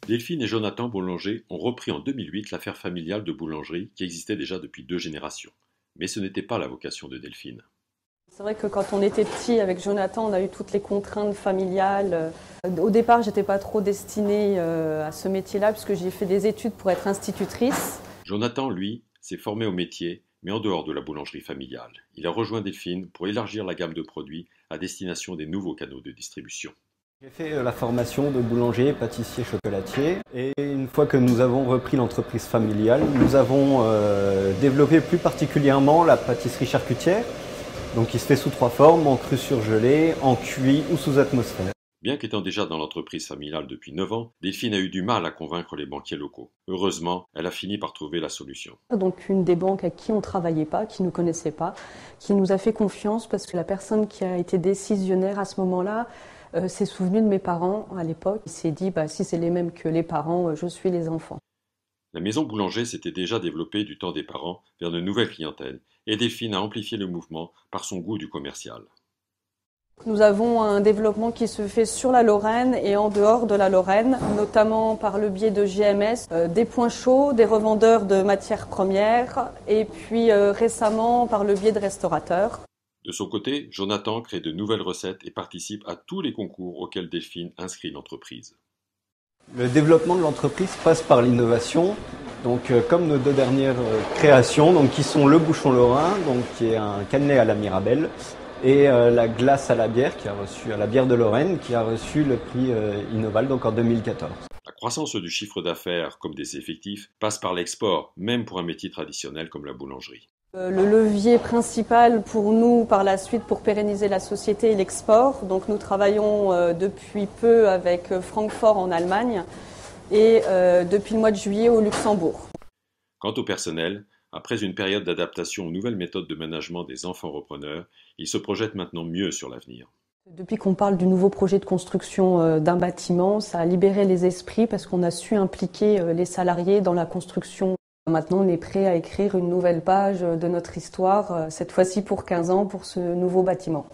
Delphine et Jonathan Boulanger ont repris en 2008 l'affaire familiale de boulangerie qui existait déjà depuis 2 générations. Mais ce n'était pas la vocation de Delphine. C'est vrai que quand on était petit avec Jonathan, on a eu toutes les contraintes familiales. Au départ, j'étais pas trop destinée à ce métier-là puisque j'ai fait des études pour être institutrice. Jonathan, lui, s'est formé au métier, mais en dehors de la boulangerie familiale. Il a rejoint Delphine pour élargir la gamme de produits à destination des nouveaux canaux de distribution. J'ai fait la formation de boulanger, pâtissier, chocolatier. Et une fois que nous avons repris l'entreprise familiale, nous avons développé plus particulièrement la pâtisserie charcutière, donc qui se fait sous 3 formes, en cru surgelé, en cuit ou sous atmosphère. Bien qu'étant déjà dans l'entreprise familiale depuis 9 ans, Delphine a eu du mal à convaincre les banquiers locaux. Heureusement, elle a fini par trouver la solution. Donc une des banques à qui on ne travaillait pas, qui ne nous connaissait pas, qui nous a fait confiance parce que la personne qui a été décisionnaire à ce moment-là s'est souvenue de mes parents à l'époque. Il s'est dit, si c'est les mêmes que les parents, je suis les enfants. La maison boulanger s'était déjà développée du temps des parents vers de nouvelles clientèles et Delphine a amplifié le mouvement par son goût du commercial. Nous avons un développement qui se fait sur la Lorraine et en dehors de la Lorraine, notamment par le biais de GMS, des points chauds, des revendeurs de matières premières et puis récemment par le biais de restaurateurs. De son côté, Jonathan crée de nouvelles recettes et participe à tous les concours auxquels Delphine inscrit l'entreprise. Le développement de l'entreprise passe par l'innovation, donc comme nos 2 dernières créations, donc qui sont le bouchon lorrain, donc qui est un cannelé à la Mirabelle, et la glace à la bière à la bière de Lorraine, qui a reçu le prix Innoval donc en 2014. La croissance du chiffre d'affaires comme des effectifs passe par l'export, même pour un métier traditionnel comme la boulangerie. Le levier principal pour nous par la suite pour pérenniser la société est l'export. Donc nous travaillons depuis peu avec Francfort en Allemagne et depuis le mois de juillet au Luxembourg. Quant au personnel, après une période d'adaptation aux nouvelles méthodes de management des enfants repreneurs, ils se projettent maintenant mieux sur l'avenir. Depuis qu'on parle du nouveau projet de construction d'un bâtiment, ça a libéré les esprits parce qu'on a su impliquer les salariés dans la construction. Maintenant, on est prêt à écrire une nouvelle page de notre histoire, cette fois-ci pour 15 ans, pour ce nouveau bâtiment.